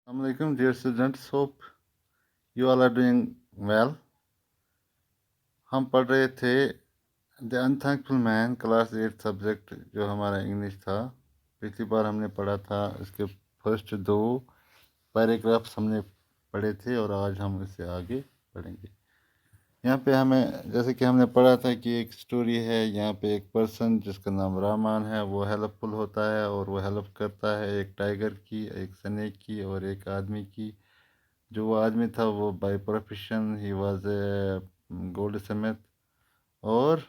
Assalamualaikum dear students, hope you all are doing well. हम पढ़ रहे थे द अनथैंकफुल मैन क्लास 8 सब्जेक्ट जो हमारा इंग्लिश था। पिछली बार हमने पढ़ा था इसके फर्स्ट 2 पैराग्राफ्स हमने पढ़े थे और आज हम इससे आगे पढ़ेंगे। यहाँ पे हमें जैसे कि हमने पढ़ा था कि एक स्टोरी है, यहाँ पे एक पर्सन जिसका नाम रामान है वो हेल्पफुल होता है और वो हेल्प करता है एक टाइगर की, एक स्नेक की और एक आदमी की। जो वो आदमी था वो by profession he was a gold Smith और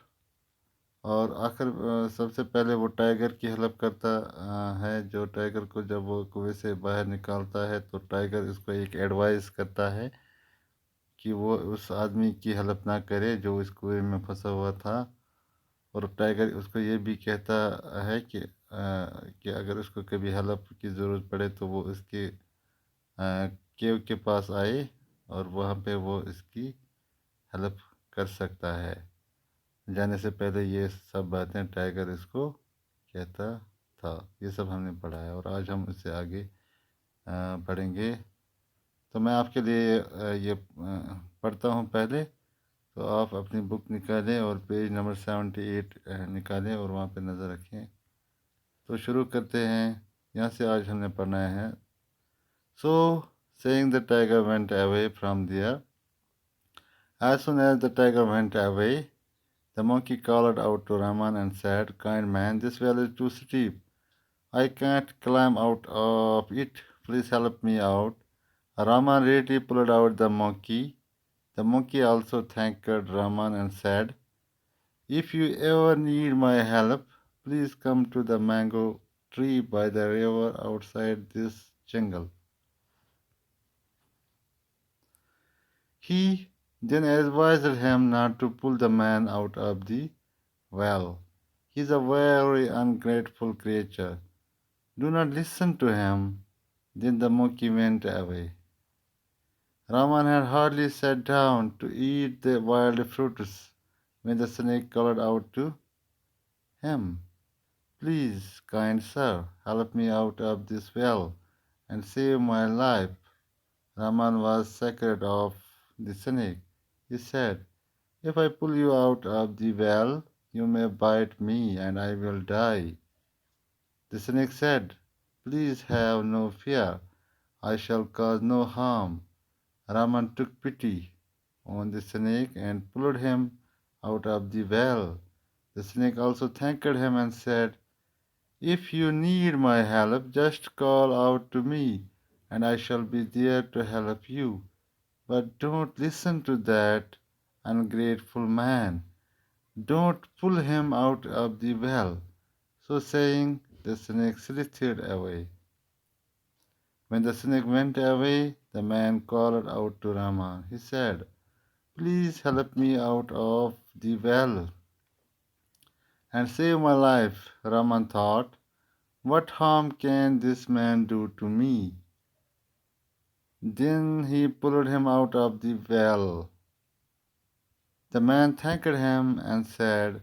आखिर सबसे पहले वो टाइगर की हेल्प करता है। जो टाइगर को जब वो कुएं से बाहर निकालता है तो टाइगर इसको एक एडवाइस करता है कि वो उस आदमी की हेल्प ना करे जो इस कुएं में फंसा हुआ था। और टाइगर उसको ये भी कहता है कि अगर उसको कभी हेल्प की ज़रूरत पड़े तो वो इसके केव के पास आए और वहाँ पे वो इसकी हेल्प कर सकता है। जाने से पहले ये सब बातें टाइगर इसको कहता था। ये सब हमने पढ़ा है और आज हम इससे आगे पढ़ेंगे। तो मैं आपके लिए ये पढ़ता हूँ पहले। तो आप अपनी बुक निकालें और पेज नंबर 78 निकालें और वहाँ पे नज़र रखें। तो शुरू करते हैं। यहाँ से आज हमने पढ़ना है। So, saying the tiger went away from there. As soon as the tiger went away, the monkey called out to Raman and said, "Kind man, this well is too steep. I can't climb out of it. Please help me out." Raman readily pulled out the monkey. The monkey also thanked Raman and said, "If you ever need my help, please come to the mango tree by the river outside this jungle." He then advised him not to pull the man out of the well. "He is a very ungrateful creature. Do not listen to him." Then the monkey went away. Raman had hardly sat down to eat the wild fruits when the snake called out to him, "Please, kind sir, help me out of this well and save my life." Raman was scared of the snake. He said, "If I pull you out of the well, you may bite me and I will die." The snake said, "Please have no fear. I shall cause no harm." Raman took pity on the snake and pulled him out of the well. The snake also thanked him and said, "If you need my help, just call out to me and I shall be there to help you. But don't listen to that ungrateful man. Don't pull him out of the well." So saying, the snake slithered away. When the snake went away, the man called out to Raman. He said, "Please help me out of the well and save my life." Raman thought, "What harm can this man do to me?" Then he pulled him out of the well. The man thanked him and said,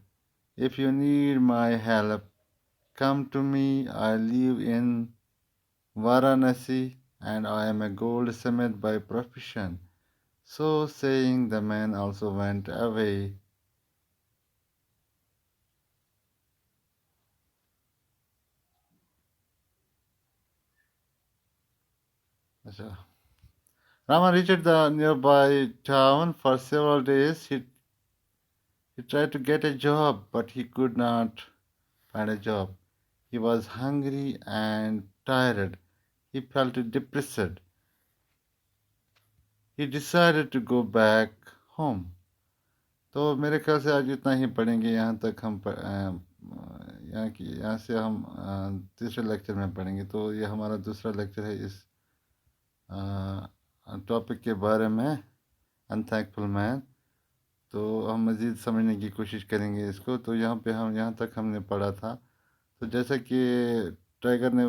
"If you need my help, come to me. I live in Varanasi and I am a goldsmith by profession." So saying, the man also went away. Rama reached the nearby town. For several days he tried to get a job, but he could not find a job. He was hungry and tired. He felt depressed. He decided to go back home. तो मेरे ख्याल से आज इतना ही पढ़ेंगे। यहाँ तक हम यहाँ से हम तीसरे लेक्चर में पढ़ेंगे। तो ये हमारा दूसरा लेक्चर है इस टॉपिक के बारे में, अनथैंकफुल मैन। तो हम मज़ीद समझने की कोशिश करेंगे इसको। तो यहाँ तक हमने पढ़ा था। तो जैसा कि टाइगर ने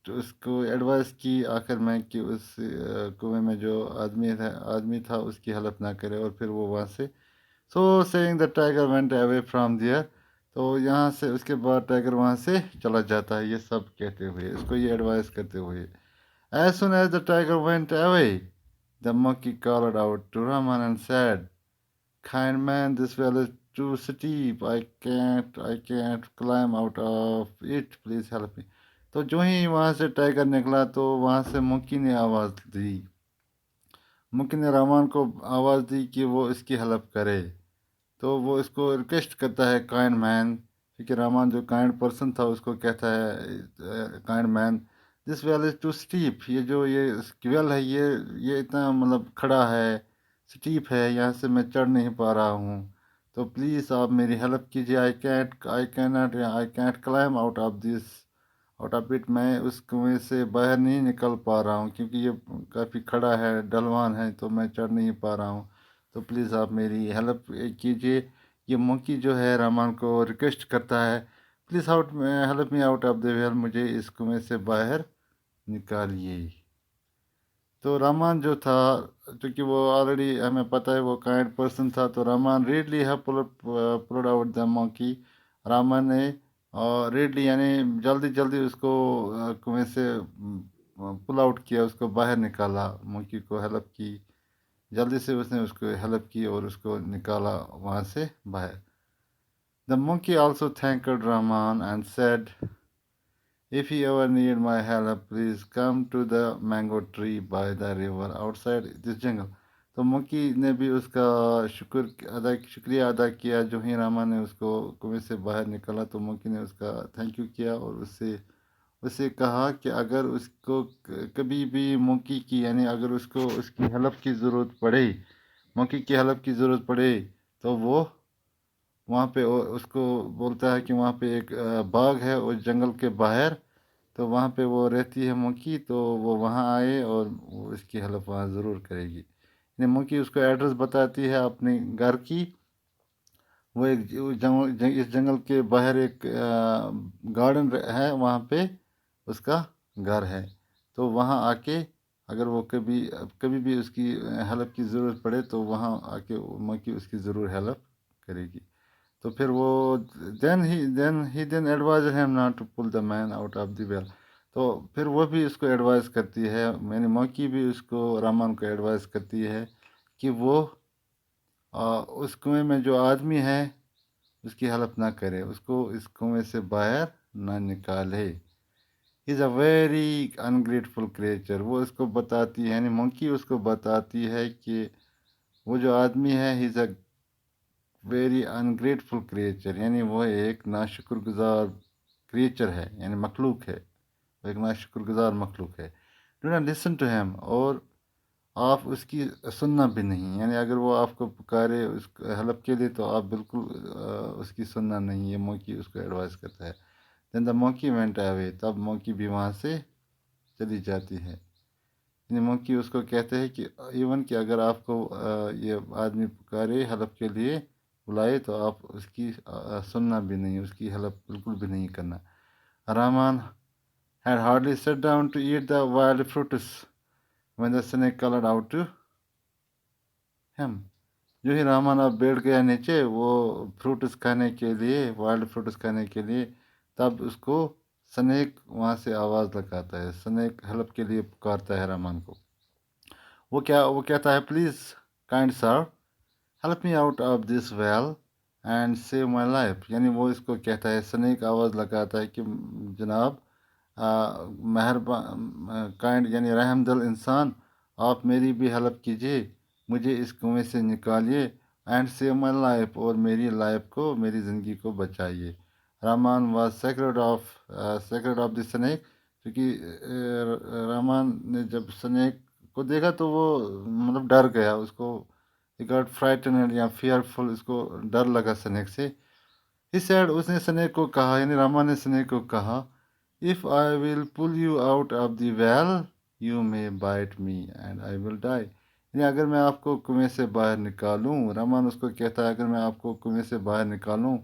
उसको एडवाइस की आखिर में कि उस कुएं में जो आदमी था उसकी हेल्प ना करे और फिर वो वहाँ से so saying the tiger went away from there. तो यहाँ से उसके बाद टाइगर वहाँ से चला जाता है, ये सब कहते हुए, इसको ये एडवाइस करते हुए। As soon as the tiger went away, the monkey called out to Rahman and said, "Kind man, this well is too steep. I can't climb out of it. Please help me." तो जो ही वहाँ से tiger निकला तो वहाँ से monkey ने आवाज़ दी। मंकी ने रहमान को आवाज़ दी कि वो इसकी हेल्प करे। तो वो इसको रिक्वेस्ट करता है काइंड मैन, क्योंकि रहमान जो काइंड पर्सन था उसको कहता है kind man, this well is too steep. ये वेल है, ये इतना मतलब खड़ा है, स्टीप है, यहाँ से मैं चढ़ नहीं पा रहा हूँ, तो प्लीज़ आप मेरी हेल्प कीजिए। I can't climb out of it. मैं उस कुएं से बाहर नहीं निकल पा रहा हूँ, क्योंकि ये काफ़ी खड़ा है, ढलवान है, तो मैं चढ़ नहीं पा रहा हूँ, तो प्लीज़ आप मेरी हेल्प कीजिए। ये मंकी जो है रहमान को रिक्वेस्ट करता है, please help me out of the well, मुझे इस कुएं से बाहर निकालिए। तो रहमान जो था, क्योंकि वो ऑलरेडी हमें पता है वो काइंड पर्सन था, तो रहमान रेडली है pulled out the monkey. Rahman ने रेडली यानी जल्दी जल्दी उसको कुएं से पुल आउट किया, उसको बाहर निकाला, मंकी को हेल्प की, जल्दी से उसने उसको हेल्प की और उसको निकाला वहाँ से बाहर। The monkey also thanked Rahman and said, "If you ever need my help, please come to the mango tree by the river outside this jungle." तो मंकी ने भी उसका शुक्रिया अदा किया। जो ही रामा ने उसको कुएं से बाहर निकाला तो मंकी ने उसका थैंक यू किया और उससे उसे कहा कि अगर उसको कभी भी मंकी की यानी अगर उसको उसकी हेल्प की ज़रूरत पड़े, मंकी की हेल्प की ज़रूरत पड़े, तो वो वहाँ पे उसको बोलता है कि वहाँ पे एक बाग है उस जंगल के बाहर, तो वहाँ पे वो रहती है मंकी, तो वो वहाँ आए और वो इसकी हेल्प वहाँ ज़रूर करेगी। यानी मंकी उसको एड्रेस बताती है अपने घर की। वो एक इस जंगल के बाहर एक गार्डन है, वहाँ पे उसका घर है, तो वहाँ आके अगर वो कभी कभी भी उसकी हेल्प की ज़रूरत पड़े तो वहाँ आके मंकी उसकी ज़रूर हेल्प करेगी। तो फिर वो then advise him not to pull the man out of the well. तो फिर वो भी उसको एडवाइस करती है, मैंने मौकी भी उसको रामान को एडवाइस करती है कि वो उस कुएं में जो आदमी है उसकी हेल्प ना करे, उसको इस कुएं से बाहर ना निकाले। Is a very ungrateful creature. वो उसको बताती है, यानी मंकी उसको बताती है कि वो जो आदमी है he is a very ungrateful creature, यानी वो एक नाशुक्रगुजार क्रिएचर है, यानी मखलूक है, वो एक नाशुक्रगुजार मखलूक है। Do not listen to him, और आप उसकी सुनना भी नहीं, यानी अगर वो आपको पुकारे उस हेल्प के लिए तो आप बिल्कुल उसकी सुनना नहीं, ये मौकी उसको एडवाइस करता है। देन द मौकी वेंट अवे, तब मौकी भी वहाँ से चली जाती है। यानी मौकी उसको कहते हैं कि इवन कि अगर आपको ये आदमी पुकारे हेल्प के लिए बुलाए तो आप उसकी सुनना भी नहीं, उसकी हेल्प बिल्कुल भी नहीं करना। Rahman had hardly sat down to eat the wild fruits when the snake called out to him. जो ही रहमान अब बैठ गया नीचे वो फ्रूट्स खाने के लिए, वाइल्ड फ्रूट्स खाने के लिए, तब उसको स्नेक वहाँ से आवाज़ लगाता है, स्नेक हेल्प के लिए पुकारता है रहमान को। वो कहता है, please kind sir help me out of this well and save my life. यानी वो इसको कहता है, स्नेक आवाज़ लगाता है कि जनाब मेहरबान काइंड यानी रहमदिल इंसान, आप मेरी भी हेल्प कीजिए, मुझे इस कुएं से निकालिए, एंड सेव माई लाइफ, और मेरी लाइफ को, मेरी ज़िंदगी को बचाइए। Rahman was sacred of the snake, क्योंकि रहमान ने जब स्नेक को देखा तो वो मतलब डर गया, उसको गॉट फ्राइटन या फियरफुल, उसको डर लगा स्नेक से। इस साइड उसने स्नेक को कहा, यानी रामा ने स्नेक को कहा, if I will pull you out of the well you may bite me and I will die. यानी अगर मैं आपको कुएं से बाहर निकालूं, रामान उसको कहता है, अगर मैं आपको कुएं से बाहर निकालूं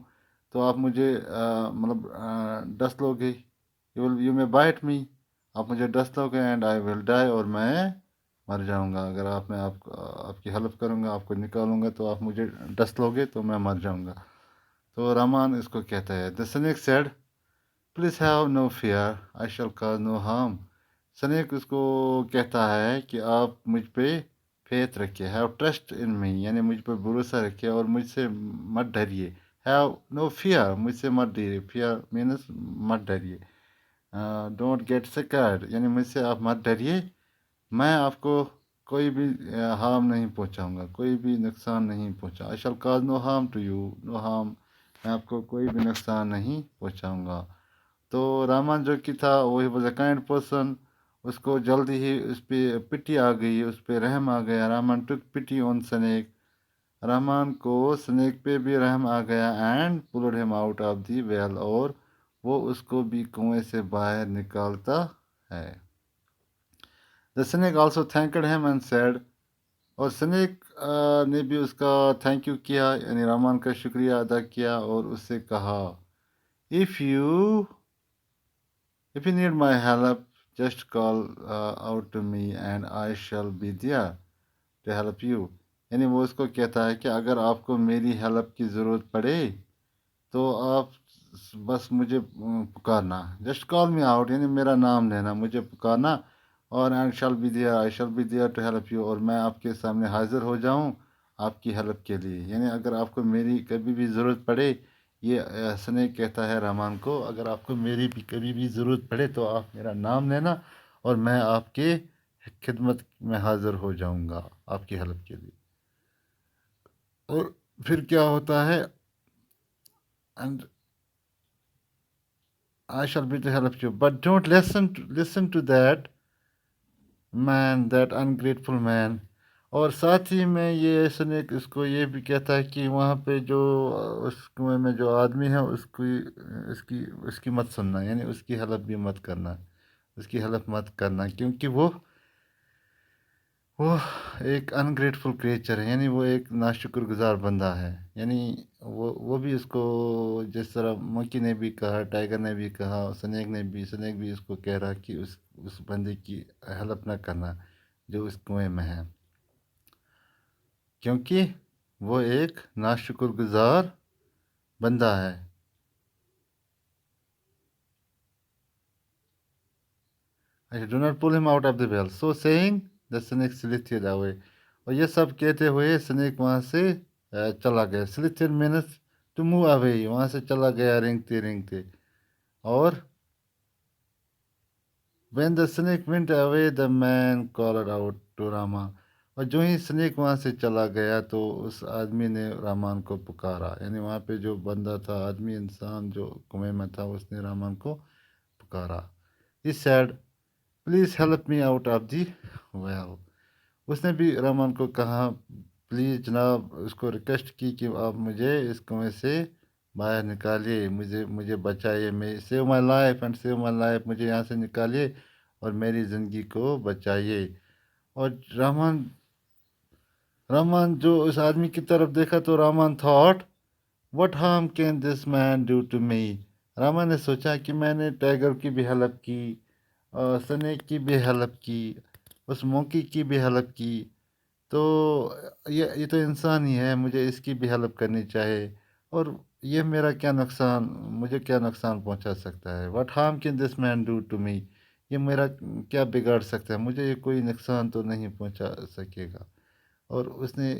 तो आप मुझे मतलब डस लोगे, यू मे बाइट मी, आप मुझे डस लोगे, एंड आई विल डाई, और मैं मर जाऊंगा। अगर आपकी हेल्प करूंगा, आपको निकालूंगा, तो आप मुझे डस लोगे तो मैं मर जाऊंगा। तो रहमान इसको कहता है, the snake said, please have no fear, I shall cause no harm. Snake उसको कहता है कि आप मुझ पे फेथ रखिए, हैव ट्रस्ट इन मी, यानी मुझ पर भरोसा रखिए और मुझसे मत डरिए। हैव नो फियर, मुझसे मत डरिए, फियर मीन्स मत डरिए। डोंट गेट स्कैर्ड, यानी मुझसे आप मत डरिए, मैं आपको कोई भी हार्म नहीं पहुंचाऊंगा, कोई भी नुकसान नहीं पहुंचा। I shall cause no harm to you, no harm, मैं आपको कोई भी नुकसान नहीं पहुंचाऊंगा। तो रामान जो कि था वो he was a kind person, उसको जल्दी ही उस पर पिटी आ गई, उस पर रहम आ गया। रामान टुक पिटी ऑन स्नेक, रहमान को स्नेक पे भी रहम आ गया। And pulled him out of the well, और वो उसको भी कुएं से बाहर निकालता है। The snake also thanked him and said, और स्नेक ने भी उसका थैंक यू किया, यानी रहमान का शुक्रिया अदा किया और उससे कहा, if you need my help just call out to me and I shall be there to help you. यानी वो उसको कहता है कि अगर आपको मेरी हेल्प की ज़रूरत पड़े तो आप बस मुझे पुकारना, जस्ट कॉल मी आउट, यानी मेरा नाम लेना, मुझे पुकारना, और I shall be there, I shall be there to help you, और मैं आपके सामने हाजिर हो जाऊं आपकी हेल्प के लिए। यानी अगर आपको मेरी कभी भी ज़रूरत पड़े, ये स्नेक कहता है रहमान को, अगर आपको मेरी भी कभी भी ज़रूरत पड़े तो आप मेरा नाम लेना और मैं आपके खिदमत में हाजिर हो जाऊंगा आपकी हेल्प के लिए। और फिर क्या होता है, and I shall be to help you, but don't listen to that man, that ungrateful man. और साथ ही में ये स्नेक इसको ये भी कहता है कि वहाँ पे जो उस कुएं में जो आदमी है उसकी उसकी उसकी मत सुनना, यानी उसकी हेल्प भी मत करना, उसकी हेल्प मत करना, क्योंकि वो एक अनग्रेटफुल क्रिएचर है, यानी वो एक नाशुक्रगुजार बंदा है। यानी वो भी उसको, जिस तरह मंकी ने भी कहा, टाइगर ने भी कहा, स्नेक भी उसको कह रहा कि उस बंदे की हेल्प ना करना जो उस कुएं में है, क्योंकि वो एक नाशुक्रगुजार बंदा है। Do not pull him out of the well, so saying the snake slithered away, और ये सब कहते हुए स्नेक वहाँ से चला गया। स्लिthered मीन्स टू मूव अवे, वहाँ से चला गया रेंगते रेंगते। और when the snake went away the man called out to Rama, और जो ही स्नेक वहाँ से चला गया तो उस आदमी ने रामान को पुकारा, यानी वहाँ पे जो बंदा था, आदमी इंसान जो कुएं में था, उसने रामान को पुकारा। He said, please help me out of the well, उसने भी रहमान को कहा, प्लीज़ जनाब, उसको रिक्वेस्ट की कि आप मुझे इस कुएं से बाहर निकालिए, मुझे मुझे बचाइए, मैं save my life and save my life, मुझे यहाँ से निकालिए और मेरी ज़िंदगी को बचाइए। और रहमान रहमान जो उस आदमी की तरफ देखा तो Rahman thought, what harm can this man do to me. Rahman ने सोचा कि मैंने टाइगर की भी हेल्प की और स्नेक की भी हेल्प की, उस मोंकी की भी हेल्प की, तो ये तो इंसान ही है, मुझे इसकी भी हेल्प करनी चाहिए। और ये मेरा क्या नुकसान, मुझे क्या नुकसान पहुंचा सकता है, what harm can this man do to me, ये मेरा क्या बिगाड़ सकता है, मुझे ये कोई नुकसान तो नहीं पहुंचा सकेगा। और उसने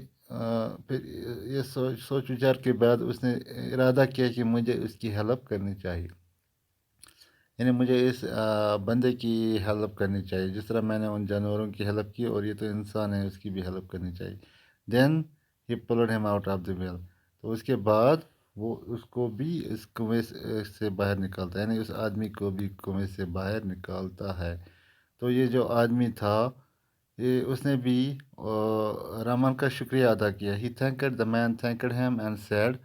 फिर ये सोच विचार के बाद उसने इरादा किया कि मुझे उसकी हेल्प करनी चाहिए, यानी मुझे इस बंदे की हेल्प करनी चाहिए, जिस तरह मैंने उन जानवरों की हेल्प की, और ये तो इंसान है, उसकी भी हेल्प करनी चाहिए। Then he pulled him out of the well, तो उसके बाद वो उसको भी इस कुएं से बाहर निकालता है, यानी उस आदमी को भी कुएं से बाहर निकालता है। तो ये जो आदमी था, ये उसने भी रामान का शुक्रिया अदा किया। He thanked the man thanked him and said,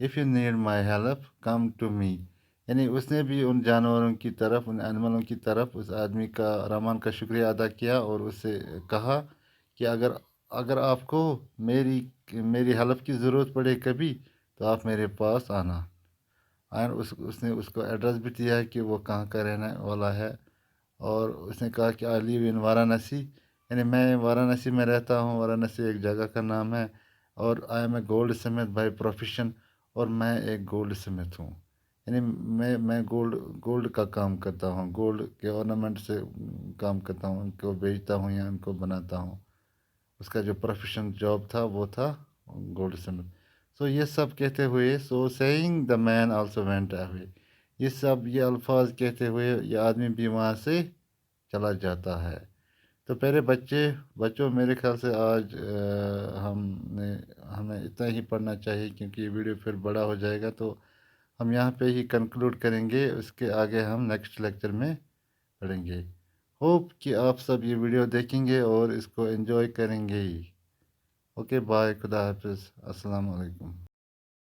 if you need my help come to me, यानी उसने भी उन जानवरों की तरफ, उन एनिमलों की तरफ उस आदमी का, रामान का शुक्रिया अदा किया और उससे कहा कि अगर अगर आपको मेरी मेरी हेल्प की ज़रूरत पड़े कभी तो आप मेरे पास आना। और उसने उसको एड्रेस भी दिया है कि वो कहाँ का रहने वाला है। और उसने कहा कि आई लिव इन वाराणसी, यानी मैं वाराणसी में रहता हूँ, वाराणसी एक जगह का नाम है। और I am a goldsmith by profession, और मैं एक गोल्ड स्मिथ हूँ, یعنی میں گولڈ کا کام کرتا ہوں، گولڈ کے ornament سے کام کرتا ہوں، ان کو بیچتا ہوں یا ان کو بناتا ہوں۔ اس کا جو پروفیشن جاب تھا وہ تھا گولڈ اسمتھ۔ سو یہ سب کہتے ہوئے، سو سیئنگ دا مین آلسو وینٹ اوے، یہ الفاظ کہتے ہوئے یہ آدمی بھی وہاں سے چلا جاتا ہے۔ تو پہلے بچوں میرے خیال سے آج ہمیں اتنا ہی پڑھنا چاہیے، کیونکہ یہ ویڈیو پھر بڑا ہو جائے گا، تو ہم یہاں پہ ہی کنکلوڈ کریں گے، اس کے آگے ہم نیکسٹ لیکچر میں پڑھیں گے۔ ہوپ کہ آپ سب یہ ویڈیو دیکھیں گے اور اس کو انجوائے کریں گے ہی۔ اوکے، بائے، خدا حافظ، السلام علیکم۔